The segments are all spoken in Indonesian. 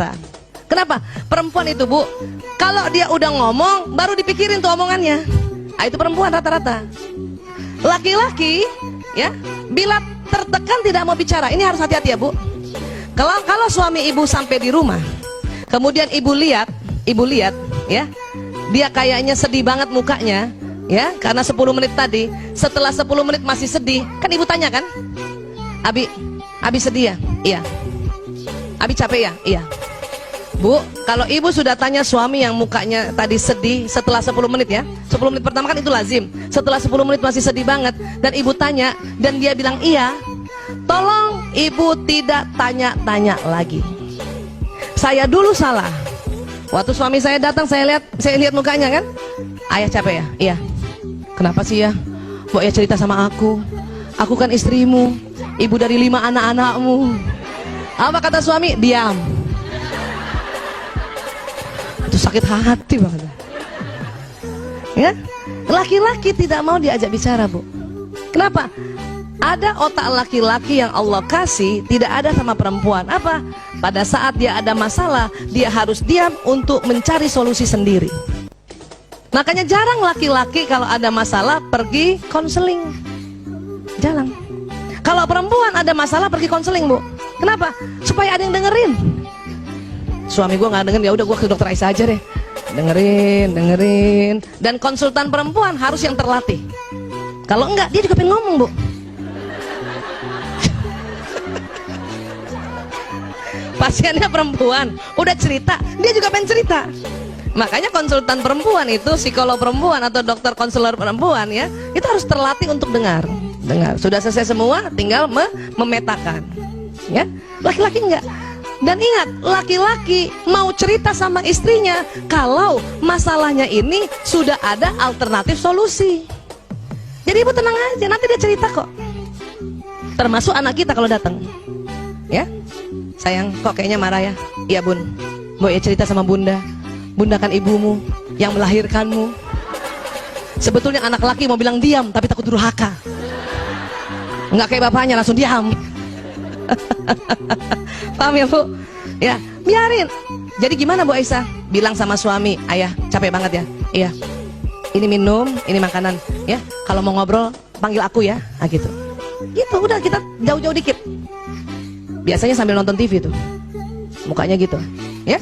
rata-rata. Kenapa? Perempuan itu, Bu, kalau dia udah ngomong baru dipikirin tuh omongannya. Ah, itu perempuan rata-rata. Laki-laki ya, bila tertekan tidak mau bicara. Ini harus hati-hati ya, Bu. Kalau suami ibu sampai di rumah, kemudian ibu lihat ya, dia kayaknya sedih banget mukanya ya, karena 10 menit tadi. Setelah 10 menit masih sedih, kan ibu tanya kan, Abi sedih ya? Iya. Abi capek ya? Iya. Bu, kalau ibu sudah tanya suami yang mukanya tadi sedih setelah 10 menit ya, 10 menit pertama kan itu lazim, setelah 10 menit masih sedih banget, dan ibu tanya dan dia bilang iya, tolong ibu tidak tanya-tanya lagi. Saya dulu salah. Waktu suami saya datang, saya lihat mukanya kan, ayah capek ya? Iya. Kenapa sih ya? Mau ya cerita sama aku kan istrimu, ibu dari 5 anak-anakmu. Apa kata suami? Diam. Itu sakit hati banget ya. Laki-laki tidak mau diajak bicara, Bu. Kenapa? Ada otak laki-laki yang Allah kasih tidak ada sama perempuan. Apa? Pada saat dia ada masalah, dia harus diam untuk mencari solusi sendiri. Makanya jarang laki-laki kalau ada masalah pergi konseling. Jarang. Kalau perempuan ada masalah pergi konseling, Bu. Kenapa? Supaya ada yang dengerin. Suami gue nggak dengerin, ya udah gue ke dokter Aisyah aja deh. Dengerin. Dan konsultan perempuan harus yang terlatih. Kalau enggak, dia juga pengen ngomong, Bu. Pasiennya perempuan, udah cerita, dia juga pengen cerita. Makanya konsultan perempuan itu, psikolog perempuan atau dokter konselor perempuan ya, itu harus terlatih untuk dengar. Sudah selesai semua, tinggal memetakan. Ya, laki-laki enggak. Dan ingat, laki-laki mau cerita sama istrinya kalau masalahnya ini sudah ada alternatif solusi. Jadi ibu tenang aja, nanti dia cerita kok. Termasuk anak kita kalau datang. Ya, sayang, kok kayaknya marah ya? Iya, Bun. Mau ya cerita sama Bunda. Bunda kan ibumu yang melahirkanmu. Sebetulnya anak laki mau bilang diam, tapi takut durhaka. Enggak kayak bapaknya, langsung diam. Paham ya, Bu? Ya, biarin. Jadi gimana, Bu Aisyah? Bilang sama suami, ayah capek banget ya? Iya. Ini minum, ini makanan ya. Kalau mau ngobrol, panggil aku ya. Nah gitu. Gitu, udah kita jauh-jauh dikit. Biasanya sambil nonton TV tuh. Mukanya gitu. Ya.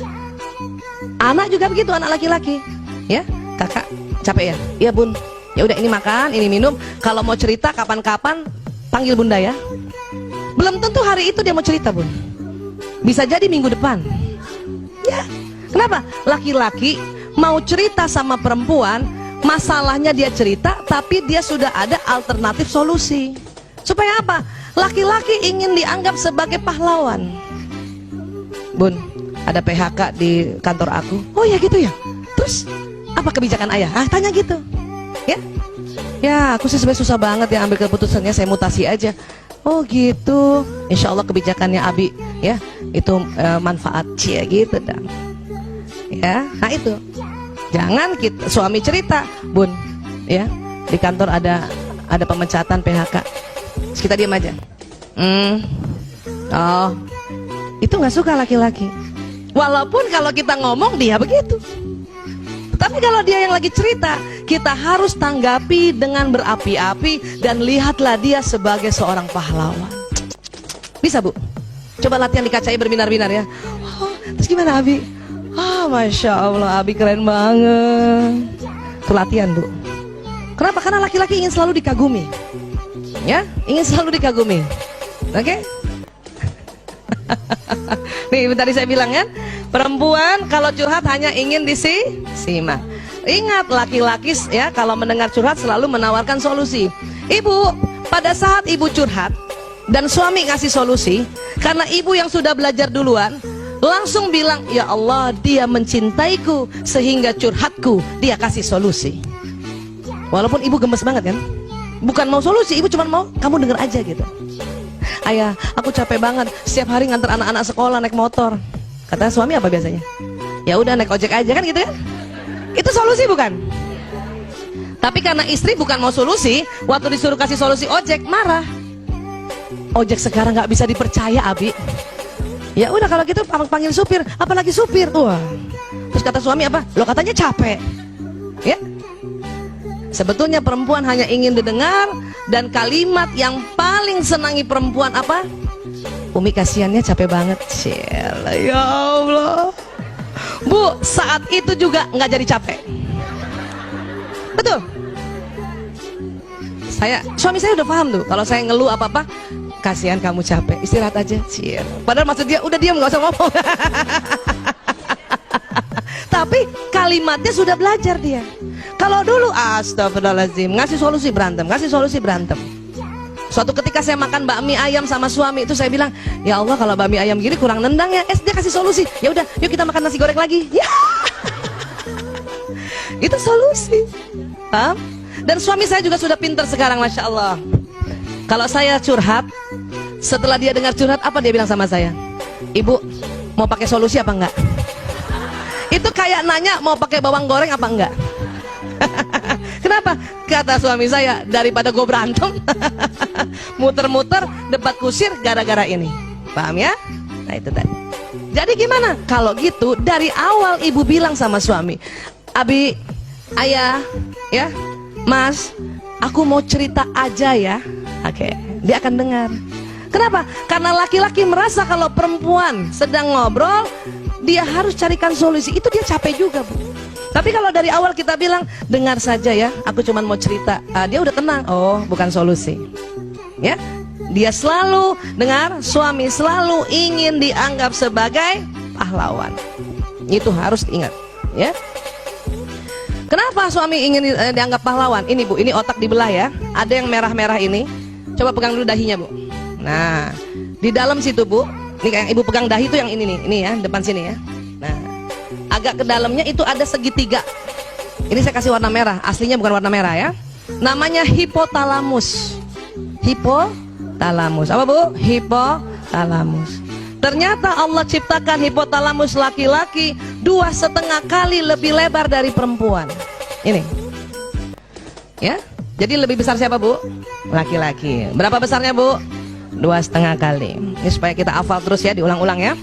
Anak juga begitu, anak laki-laki. Ya, kakak capek ya? Iya, Bun. Ya udah, ini makan, ini minum. Kalau mau cerita kapan-kapan panggil Bunda ya. Belum tentu hari itu dia mau cerita, Bun. Bisa jadi minggu depan. Ya. Kenapa? Laki-laki mau cerita sama perempuan, masalahnya dia cerita, tapi dia sudah ada alternatif solusi. Supaya apa? Laki-laki ingin dianggap sebagai pahlawan. Bun, ada PHK di kantor aku. Oh ya gitu ya. Terus apa kebijakan ayah? Ah, tanya gitu. Ya. Ya, aku sih sebenarnya susah banget ya ambil keputusannya, saya mutasi aja. Oh gitu. Insya Allah kebijakannya Abi ya itu manfaat cia gitu dah. Ya, nah itu. Jangan kita suami cerita, Bun, ya di kantor ada pemecatan PHK. Terus kita diam aja. Oh, itu nggak suka laki-laki. Walaupun kalau kita ngomong dia begitu. Tapi kalau dia yang lagi cerita, kita harus tanggapi dengan berapi-api dan lihatlah dia sebagai seorang pahlawan. Bisa, Bu? Coba latihan di kacanya berbinar-binar ya. Oh, terus gimana, Abi? Ah, Masya Allah, Abi keren banget. Itu latihan, Bu. Kenapa? Karena laki-laki ingin selalu dikagumi. Ya, ingin selalu dikagumi. Oke? Nih, tadi saya bilang kan, perempuan kalau curhat hanya ingin disimak. Ingat, laki-laki ya kalau mendengar curhat selalu menawarkan solusi. Ibu, pada saat ibu curhat dan suami ngasih solusi, karena ibu yang sudah belajar duluan, langsung bilang, ya Allah, dia mencintaiku sehingga curhatku dia kasih solusi. Walaupun ibu gemes banget kan, bukan mau solusi, ibu cuma mau kamu denger aja gitu. Ayah, aku capek banget setiap hari nganter anak-anak sekolah naik motor. Kata suami apa biasanya? Ya udah naik ojek aja kan gitu kan? Itu solusi bukan? Tapi karena istri bukan mau solusi, waktu disuruh kasih solusi ojek marah. Ojek sekarang nggak bisa dipercaya, Abi. Ya udah kalau gitu panggil supir, apalagi supir. Wah. Terus kata suami apa? Lo katanya capek. Ya. Sebetulnya perempuan hanya ingin didengar, dan kalimat yang paling senangi perempuan apa? Umi kasihannya capek banget. Ciela, ya Allah. Bu, saat itu juga nggak jadi capek. Betul. Suami saya udah paham tuh. Kalau saya ngeluh apa-apa, kasihan kamu capek, istirahat aja. Ciela. Padahal maksud dia udah diam, nggak usah ngomong. Tapi kalimatnya sudah belajar dia. Kalau dulu astagfirullahaladzim, ngasih solusi berantem. Suatu ketika saya makan bakmi ayam sama suami, itu saya bilang, ya Allah kalau bakmi ayam gini kurang nendang ya. Dia kasih solusi, ya udah yuk kita makan nasi goreng lagi. Ya. Itu solusi. Paham? Dan suami saya juga sudah pintar sekarang, Masya Allah. Kalau saya curhat, setelah dia dengar curhat, apa dia bilang sama saya? Ibu, mau pakai solusi apa enggak? Itu kayak nanya mau pakai bawang goreng apa enggak. Kenapa? Kata suami saya, daripada gue berantem muter-muter debat kusir gara-gara ini. Paham ya? Nah itu tadi. Jadi gimana? Kalau gitu dari awal ibu bilang sama suami, Abi, ayah, ya, Mas, aku mau cerita aja ya. Oke, dia akan dengar. Kenapa? Karena laki-laki merasa kalau perempuan sedang ngobrol, dia harus carikan solusi. Itu dia capek juga, Bu. Tapi kalau dari awal kita bilang, dengar saja ya, aku cuma mau cerita, dia udah tenang. Oh, bukan solusi. Ya, dia selalu dengar, suami selalu ingin dianggap sebagai pahlawan. Itu harus diingat, ya. Kenapa suami ingin dianggap pahlawan? Ini Bu, ini otak dibelah ya. Ada yang merah-merah ini. Coba pegang dulu dahinya Bu. Nah, di dalam situ Bu, ini kayak ibu pegang dahi itu yang ini nih, ini ya, depan sini ya. Nah, agak ke dalamnya itu ada segitiga. Ini saya kasih warna merah, aslinya bukan warna merah ya. Namanya hipotalamus. Hipotalamus. Apa Bu? Hipotalamus. Ternyata Allah ciptakan hipotalamus laki-laki 2,5 kali lebih lebar dari perempuan. Ini. Ya. Jadi lebih besar siapa Bu? Laki-laki. Berapa besarnya Bu? 2,5 kali. Ini supaya kita hafal terus ya, diulang-ulang ya.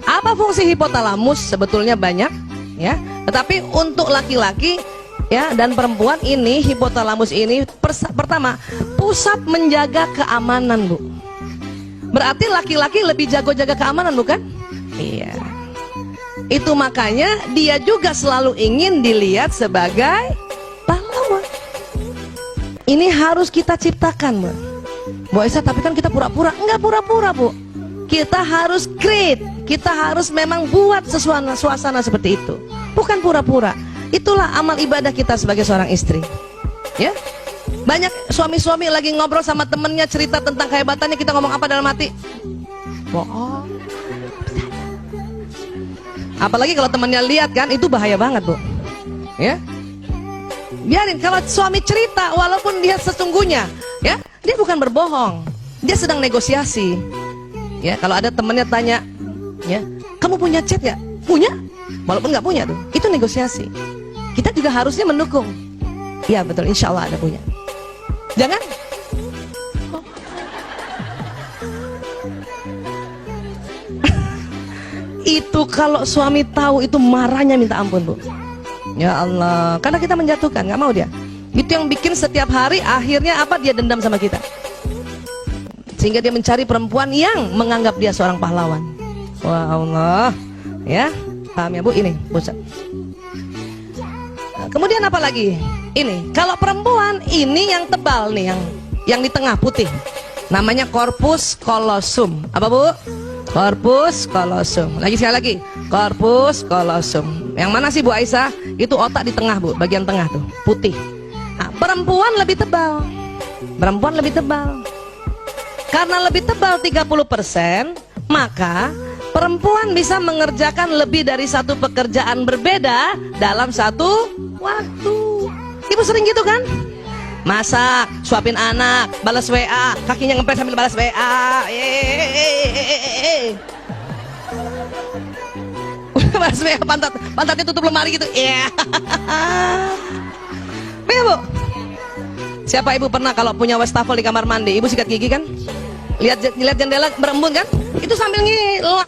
Apa fungsi hipotalamus? Sebetulnya banyak ya. Tetapi untuk laki-laki ya dan perempuan ini, hipotalamus ini pertama pusat menjaga keamanan Bu. Berarti laki-laki lebih jago jaga keamanan bukan? Iya. Itu makanya dia juga selalu ingin dilihat sebagai pahlawan. Ini harus kita ciptakan Bu. Bu Aisyah, tapi kan kita pura-pura. Enggak pura-pura Bu. Kita harus create. Kita harus memang buat suasana seperti itu. Bukan pura-pura. Itulah amal ibadah kita sebagai seorang istri. Ya. Banyak suami-suami lagi ngobrol sama temennya, cerita tentang kehebatannya, kita ngomong apa dalam hati? Bohong. Apalagi kalau temennya lihat kan, itu bahaya banget Bu. Ya. Biarin, kalau suami cerita walaupun dia sesungguhnya, ya, dia bukan berbohong, dia sedang negosiasi. Ya, kalau ada temennya tanya, ya, kamu punya chat ya? Punya? Walaupun nggak punya tuh, itu negosiasi. Kita juga harusnya mendukung. Ya betul, insya Allah ada punya. Jangan. Oh. Itu kalau suami tahu itu marahnya minta ampun Bu. Ya Allah, karena kita menjatuhkan, nggak mau dia. Itu yang bikin setiap hari akhirnya apa? Dia dendam sama kita. Sehingga dia mencari perempuan yang menganggap dia seorang pahlawan. Wah Allah, ya, paham ya Bu? Ini pusat. Nah, kemudian apa lagi? Ini, kalau perempuan ini yang tebal nih, yang di tengah putih, namanya corpus callosum. Apa Bu? Corpus callosum. Lagi sekali lagi, corpus callosum. Yang mana sih Bu Aisyah? Itu otak di tengah Bu, bagian tengah tuh, putih. Nah, perempuan lebih tebal. Perempuan lebih tebal. Karena lebih tebal 30%, maka perempuan bisa mengerjakan lebih dari satu pekerjaan berbeda dalam satu waktu. Ibu sering gitu kan? Masak, suapin anak, balas WA, kakinya ngepres sambil balas WA. Balas WA, pantatnya tutup lemari gitu. Iya. Ya Bu. Siapa ibu pernah kalau punya wastafel di kamar mandi, ibu sikat gigi kan? Lihat jendela berembun kan? Itu sambil ngelak.